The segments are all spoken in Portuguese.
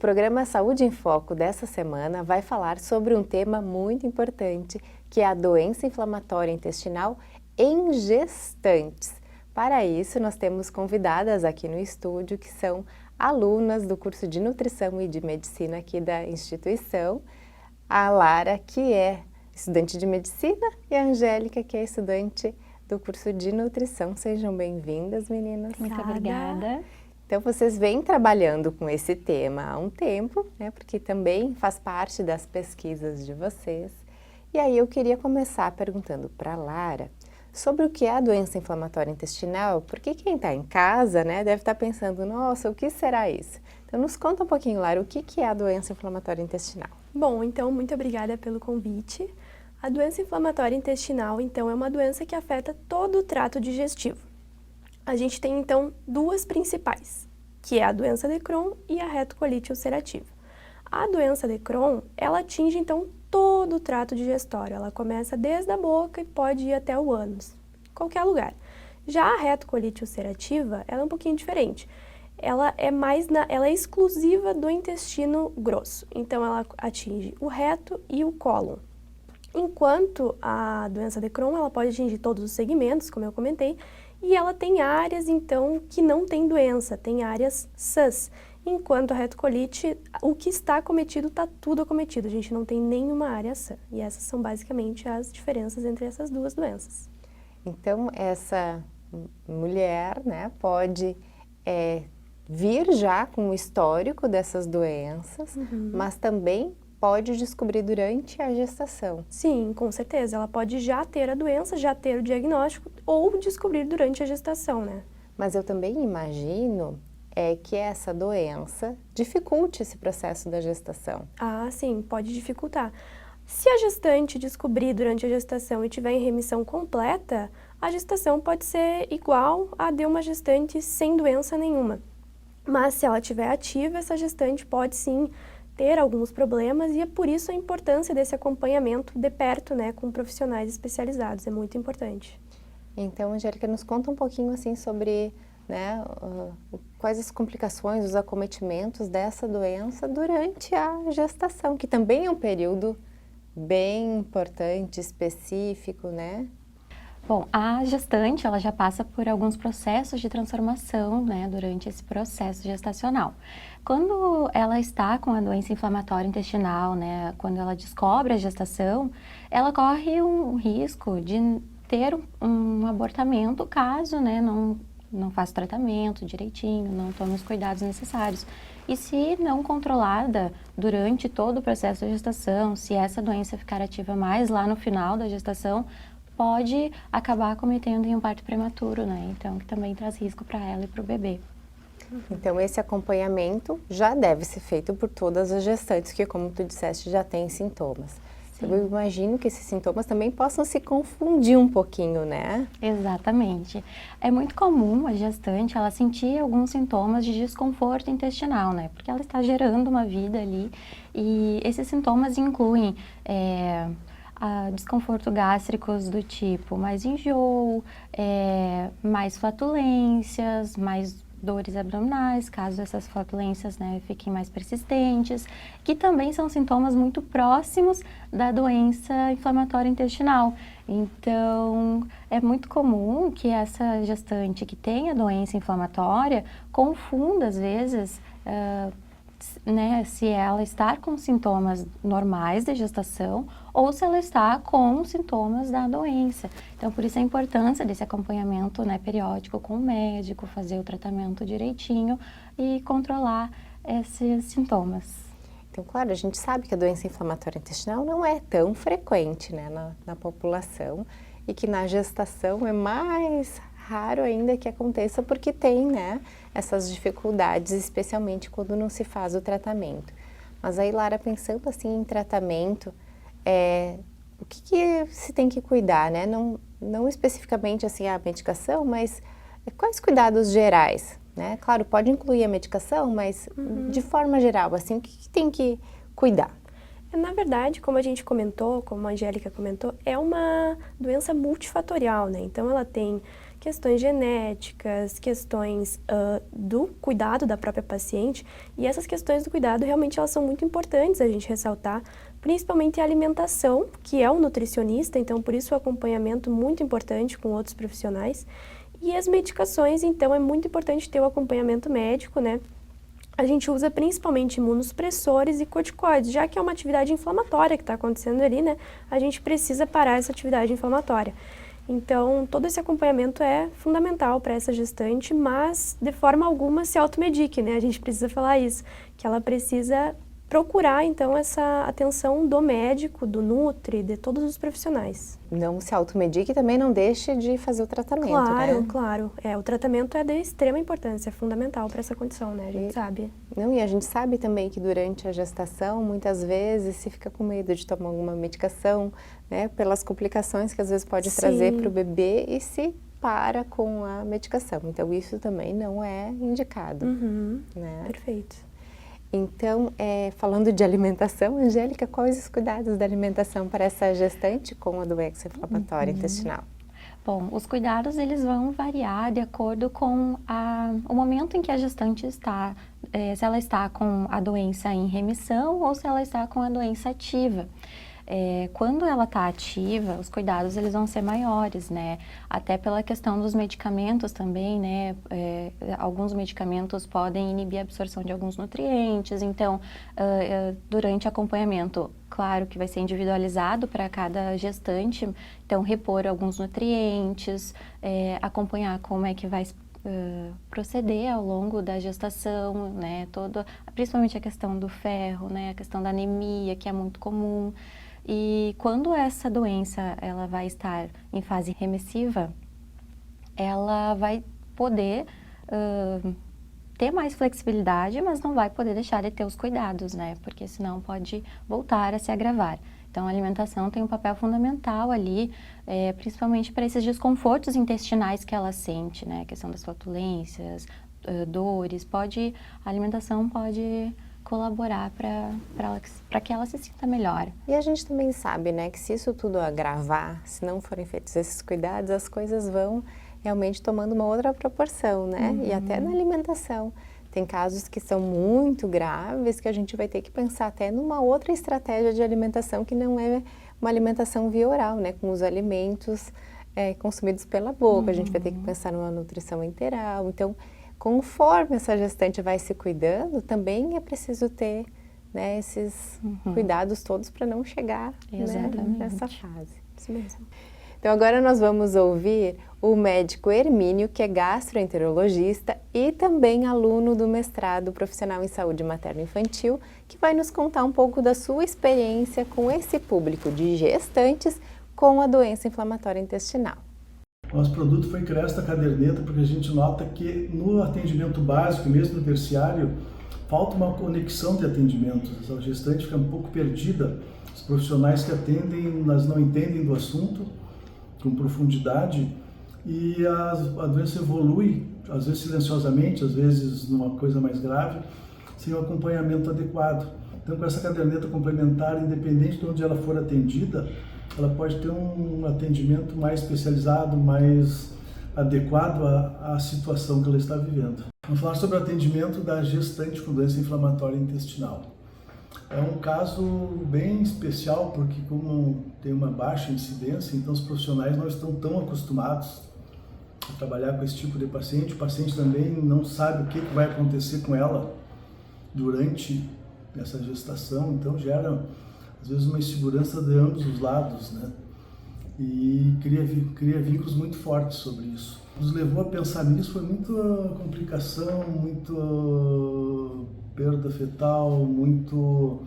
programa Saúde em Foco dessa semana vai falar sobre um tema muito importante, que é a doença inflamatória intestinal em gestantes. Para isso, nós temos convidadas aqui no estúdio que são alunas do curso de Nutrição e de Medicina aqui da instituição, a Lara, que é estudante de Medicina, e a Angélica, que é estudante do curso de Nutrição. Sejam bem-vindas, meninas. Muito obrigada. Então, vocês vêm trabalhando com esse tema há um tempo, né? Porque também faz parte das pesquisas de vocês. E aí eu queria começar perguntando para a Lara sobre o que é a doença inflamatória intestinal, porque quem está em casa, né, deve estar pensando, nossa, o que será isso? Então, nos conta um pouquinho, Lara, o que é a doença inflamatória intestinal? Bom, então, muito obrigada pelo convite. A doença inflamatória intestinal, então, é uma doença que afeta todo o trato digestivo. A gente tem, então, duas principais, que é a doença de Crohn e a retocolite ulcerativa. A doença de Crohn, ela atinge, então, todo o trato digestório. Ela começa desde a boca e pode ir até o ânus, qualquer lugar. Já a retocolite ulcerativa, ela é um pouquinho diferente. Ela é exclusiva do intestino grosso, então ela atinge o reto e o cólon. Enquanto a doença de Crohn, ela pode atingir todos os segmentos, como eu comentei, e ela tem áreas, então, que não tem doença, tem áreas sãs. Enquanto a retocolite, o que está acometido, está tudo acometido, a gente não tem nenhuma área sã. E essas são basicamente as diferenças entre essas duas doenças. Então, essa mulher, né, pode vir já com o histórico dessas doenças, mas também pode descobrir durante a gestação. Sim, com certeza. Ela pode já ter a doença, já ter o diagnóstico ou descobrir durante a gestação, né? Mas eu também imagino que essa doença dificulte esse processo da gestação. Ah, sim, pode dificultar. Se a gestante descobrir durante a gestação e tiver em remissão completa, a gestação pode ser igual a de uma gestante sem doença nenhuma. Mas se ela estiver ativa, essa gestante pode sim ter alguns problemas e é por isso a importância desse acompanhamento de perto, né, com profissionais especializados, é muito importante. Então, Angélica, nos conta um pouquinho assim sobre, né, quais as complicações, os acometimentos dessa doença durante a gestação, que também é um período bem importante, específico, né? Bom, a gestante, ela já passa por alguns processos de transformação, né, durante esse processo gestacional. Quando ela está com a doença inflamatória intestinal, né, quando ela descobre a gestação, ela corre um risco de ter um abortamento caso, né, não faça o tratamento direitinho, não tome os cuidados necessários. E se não controlada durante todo o processo da gestação, se essa doença ficar ativa mais lá no final da gestação, pode acabar cometendo um parto prematuro, né? Então, que também traz risco para ela e para o bebê. Então, esse acompanhamento já deve ser feito por todas as gestantes, que, como tu disseste, já têm sintomas. Sim. Eu imagino que esses sintomas também possam se confundir um pouquinho, né? Exatamente. É muito comum a gestante, ela sentir alguns sintomas de desconforto intestinal, né? Porque ela está gerando uma vida ali e esses sintomas incluem desconforto gástricos do tipo mais enjoo, mais flatulências, mais dores abdominais, caso essas flatulências, né, fiquem mais persistentes, que também são sintomas muito próximos da doença inflamatória intestinal. Então, é muito comum que essa gestante que tem a doença inflamatória confunda, às vezes, né, se ela está com sintomas normais de gestação ou se ela está com sintomas da doença. Então, por isso a importância desse acompanhamento, né, periódico com o médico, fazer o tratamento direitinho e controlar esses sintomas. Então, claro, a gente sabe que a doença inflamatória intestinal não é tão frequente, né, na população e que na gestação é mais raro ainda que aconteça porque tem, né, essas dificuldades, especialmente quando não se faz o tratamento. Mas aí, Lara, pensando assim em tratamento, o que se tem que cuidar, né? Não especificamente assim a medicação, mas quais cuidados gerais, né? Claro, pode incluir a medicação, mas de forma geral, assim, o que tem que cuidar? Na verdade, como a gente comentou, como a Angélica comentou, é uma doença multifatorial, né? Então, ela tem questões genéticas, questões do cuidado da própria paciente, e essas questões do cuidado realmente elas são muito importantes a gente ressaltar, principalmente a alimentação, que é o nutricionista, então por isso o acompanhamento muito importante com outros profissionais, e as medicações, então é muito importante ter o acompanhamento médico, né? A gente usa principalmente imunossupressores e corticoides, já que é uma atividade inflamatória que está acontecendo ali, né? A gente precisa parar essa atividade inflamatória. Então, todo esse acompanhamento é fundamental para essa gestante, mas de forma alguma se automedique, né? A gente precisa falar isso, que ela precisa procurar, então, essa atenção do médico, do nutri, de todos os profissionais. Não se automedique e também não deixe de fazer o tratamento, Claro, né? claro. O tratamento é de extrema importância, é fundamental para essa condição, né? A gente sabe. Não, e a gente sabe também que durante a gestação, muitas vezes, se fica com medo de tomar alguma medicação, né? Pelas complicações que às vezes pode trazer para o bebê e se para com a medicação. Então, isso também não é indicado, né? Perfeito. Então, falando de alimentação, Angélica, quais os cuidados da alimentação para essa gestante com a doença inflamatória intestinal? Bom, os cuidados eles vão variar de acordo com o momento em que a gestante está, se ela está com a doença em remissão ou se ela está com a doença ativa. Quando ela está ativa, os cuidados eles vão ser maiores, né? Até pela questão dos medicamentos também, né? Alguns medicamentos podem inibir a absorção de alguns nutrientes, então, durante acompanhamento, claro que vai ser individualizado para cada gestante, então repor alguns nutrientes, acompanhar como é que vai proceder ao longo da gestação, né? Principalmente a questão do ferro, né? A questão da anemia, que é muito comum. E quando essa doença ela vai estar em fase remissiva, ela vai poder ter mais flexibilidade, mas não vai poder deixar de ter os cuidados, né? Porque senão pode voltar a se agravar. Então, a alimentação tem um papel fundamental ali, principalmente para esses desconfortos intestinais que ela sente, né? A questão das flatulências, dores, a alimentação pode colaborar para que ela se sinta melhor. E a gente também sabe, né, que se isso tudo agravar, se não forem feitos esses cuidados, as coisas vão realmente tomando uma outra proporção, né? E até na alimentação. Tem casos que são muito graves que a gente vai ter que pensar até numa outra estratégia de alimentação que não é uma alimentação via oral, né? Com os alimentos consumidos pela boca. A gente vai ter que pensar numa nutrição enteral. Então, conforme essa gestante vai se cuidando, também é preciso ter, né, esses cuidados todos para não chegar, né, nessa fase. Isso mesmo. Então agora nós vamos ouvir o médico Hermínio, que é gastroenterologista e também aluno do mestrado profissional em saúde materno-infantil, que vai nos contar um pouco da sua experiência com esse público de gestantes com a doença inflamatória intestinal. Nosso produto foi criar esta caderneta porque a gente nota que no atendimento básico, mesmo no terciário, falta uma conexão de atendimentos. A gestante fica um pouco perdida. Os profissionais que atendem, elas não entendem do assunto com profundidade e a doença evolui, às vezes silenciosamente, às vezes numa coisa mais grave, sem o acompanhamento adequado. Então, com essa caderneta complementar, independente de onde ela for atendida, ela pode ter um atendimento mais especializado, mais adequado à situação que ela está vivendo. Vamos falar sobre o atendimento da gestante com doença inflamatória intestinal. É um caso bem especial porque como tem uma baixa incidência, então os profissionais não estão tão acostumados a trabalhar com esse tipo de paciente. O paciente também não sabe o que vai acontecer com ela durante essa gestação, então gera às vezes uma insegurança de ambos os lados, né? E cria vínculos muito fortes sobre isso. Nos levou a pensar nisso, foi muita complicação, muito perda fetal, muito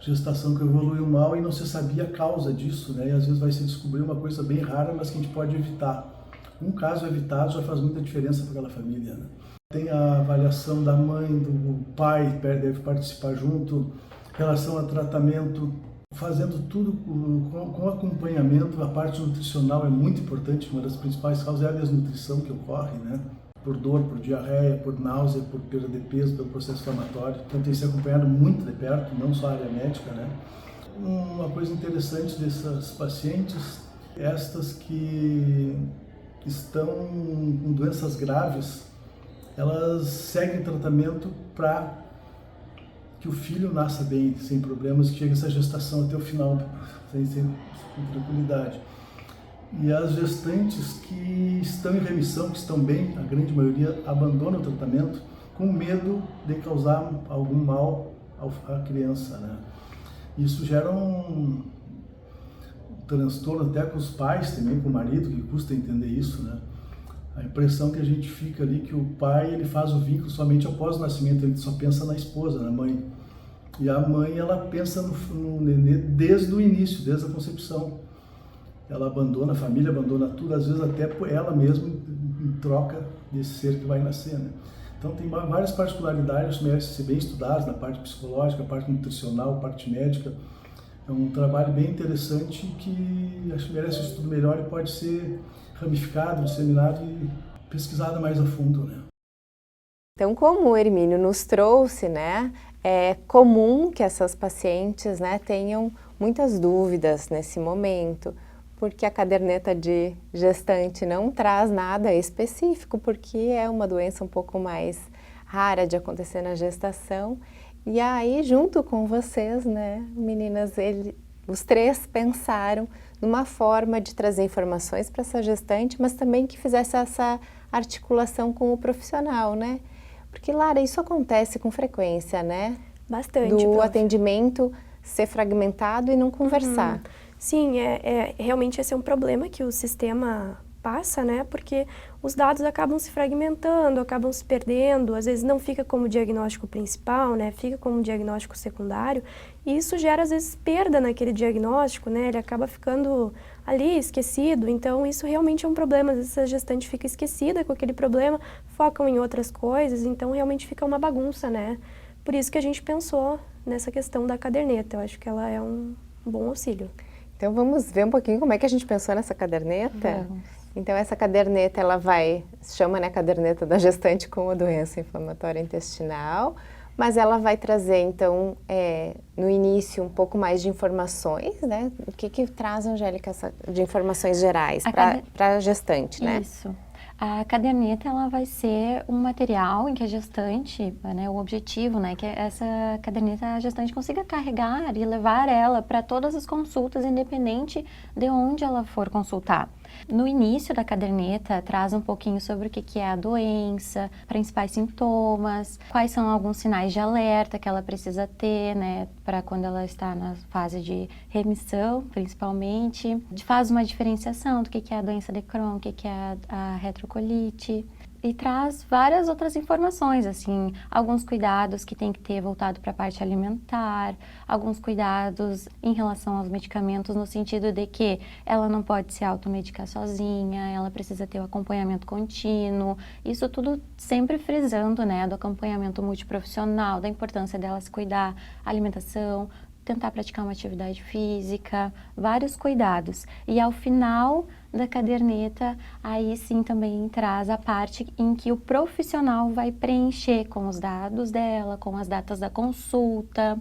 gestação que evoluiu mal e não se sabia a causa disso, né? E às vezes vai se descobrir uma coisa bem rara, mas que a gente pode evitar. Um caso evitado já faz muita diferença para aquela família, né? Tem a avaliação da mãe, do pai, deve participar junto, relação a tratamento, fazendo tudo com acompanhamento. A parte nutricional é muito importante, uma das principais causas é a desnutrição que ocorre, né? Por dor, por diarreia, por náusea, por perda de peso, pelo processo inflamatório. Então tem que ser acompanhado muito de perto, não só a área médica, né? Uma coisa interessante dessas pacientes, estas que que estão com doenças graves, elas seguem tratamento para que o filho nasça bem, sem problemas, que chegue essa gestação até o final, com tranquilidade. E as gestantes que estão em remissão, que estão bem, a grande maioria abandona o tratamento com medo de causar algum mal à criança, né? Isso gera um transtorno até com os pais também, com o marido, que custa entender isso, né? A impressão que a gente fica ali que o pai, ele faz o vínculo somente após o nascimento, ele só pensa na esposa, na mãe. E a mãe, ela pensa no nenê desde o início, desde a concepção. Ela abandona a família, abandona tudo, às vezes até ela mesma em troca desse ser que vai nascer, né? Então tem várias particularidades que merecem ser bem estudadas, na parte psicológica, parte nutricional, parte médica. É um trabalho bem interessante que acho que merece um estudo melhor e pode ser ramificado, disseminado e pesquisado mais a fundo, né? Então, como o Hermínio nos trouxe, né, é comum que essas pacientes, né, tenham muitas dúvidas nesse momento, porque a caderneta de gestante não traz nada específico, porque é uma doença um pouco mais rara de acontecer na gestação. E aí, junto com vocês, né, meninas, os três pensaram numa forma de trazer informações para essa gestante, mas também que fizesse essa articulação com o profissional, né? Porque, Lara, isso acontece com frequência, né? Bastante, Do prof. atendimento ser fragmentado e não conversar. Sim, realmente esse é um problema que o sistema passa, né? Porque os dados acabam se fragmentando, acabam se perdendo, às vezes não fica como diagnóstico principal, né? Fica como diagnóstico secundário, e isso gera, às vezes, perda naquele diagnóstico, né? Ele acaba ficando ali esquecido, então isso realmente é um problema. Às vezes a gestante fica esquecida com aquele problema, focam em outras coisas, então realmente fica uma bagunça, né? Por isso que a gente pensou nessa questão da caderneta. Eu acho que ela é um bom auxílio. Então vamos ver um pouquinho como é que a gente pensou nessa caderneta? Vamos. Então essa caderneta, ela se chama, né, caderneta da gestante com a doença inflamatória intestinal, mas ela vai trazer, então, no início, um pouco mais de informações, né? O que traz, Angélica, de informações gerais para a gestante, né? Isso. A caderneta, ela vai ser um material em que a gestante, né, o objetivo, né, que essa caderneta a gestante consiga carregar e levar ela para todas as consultas, independente de onde ela for consultar. No início da caderneta, traz um pouquinho sobre o que é a doença, principais sintomas, quais são alguns sinais de alerta que ela precisa ter, né, para quando ela está na fase de remissão, principalmente. Faz uma diferenciação do que é a doença de Crohn, o que é a retrocolite. E traz várias outras informações, assim, alguns cuidados que tem que ter voltado para a parte alimentar, alguns cuidados em relação aos medicamentos, no sentido de que ela não pode se automedicar sozinha, ela precisa ter o acompanhamento contínuo, isso tudo sempre frisando, né, do acompanhamento multiprofissional, da importância dela se cuidar, alimentação, tentar praticar uma atividade física, vários cuidados. E ao final da caderneta, aí sim também traz a parte em que o profissional vai preencher com os dados dela, com as datas da consulta,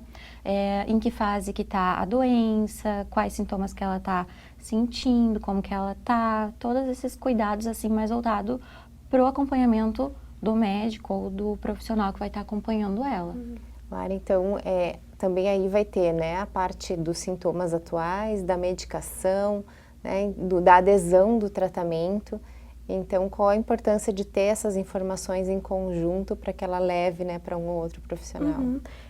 em que fase que está a doença, quais sintomas que ela está sentindo, como que ela está, todos esses cuidados assim mais voltado para o acompanhamento do médico ou do profissional que vai estar acompanhando ela. Lara, então, também aí vai ter, né, a parte dos sintomas atuais, da medicação, né, da adesão do tratamento. Então, qual a importância de ter essas informações em conjunto para que ela leve, né, para um ou outro profissional?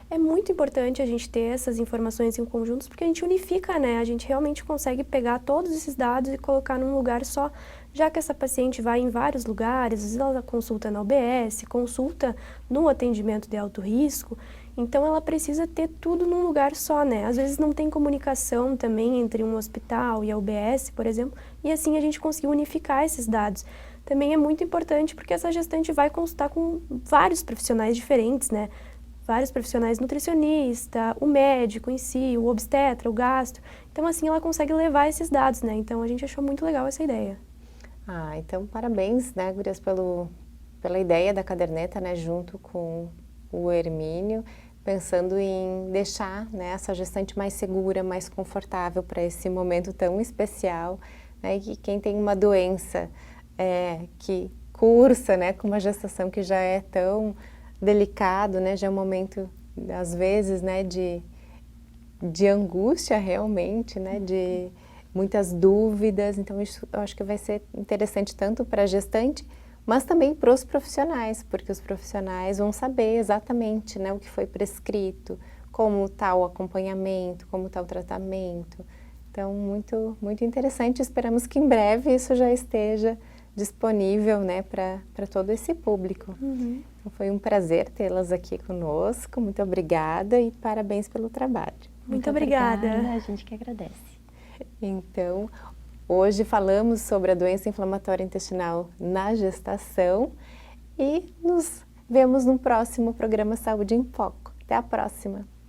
É muito importante a gente ter essas informações em conjuntos, porque a gente unifica, né? A gente realmente consegue pegar todos esses dados e colocar num lugar só, já que essa paciente vai em vários lugares, às vezes ela consulta na UBS, consulta no atendimento de alto risco, então ela precisa ter tudo num lugar só, né? Às vezes não tem comunicação também entre um hospital e a UBS, por exemplo, e assim a gente conseguiu unificar esses dados. Também é muito importante porque essa gestante vai consultar com vários profissionais diferentes, né? Vários profissionais, nutricionista, o médico em si, o obstetra, o gastro. Então assim ela consegue levar esses dados, né? Então a gente achou muito legal essa ideia. Ah, então parabéns, né, gurias, pela ideia da caderneta, né, junto com o Hermínio, pensando em deixar, né, essa gestante mais segura, mais confortável para esse momento tão especial, né, e que quem tem uma doença que cursa, né, com uma gestação que já é tão delicado, né, já é um momento, às vezes, né, de angústia realmente, né, de muitas dúvidas. Então isso eu acho que vai ser interessante tanto para a gestante, mas também para os profissionais, porque os profissionais vão saber exatamente, né, o que foi prescrito, como está o acompanhamento, como está o tratamento. Então, muito, muito interessante. Esperamos que em breve isso já esteja disponível, né, para todo esse público. Uhum. Então, foi um prazer tê-las aqui conosco. Muito obrigada e parabéns pelo trabalho. Muito obrigada. A gente que agradece. Então, hoje falamos sobre a doença inflamatória intestinal na gestação e nos vemos no próximo programa Saúde em Foco. Até a próxima!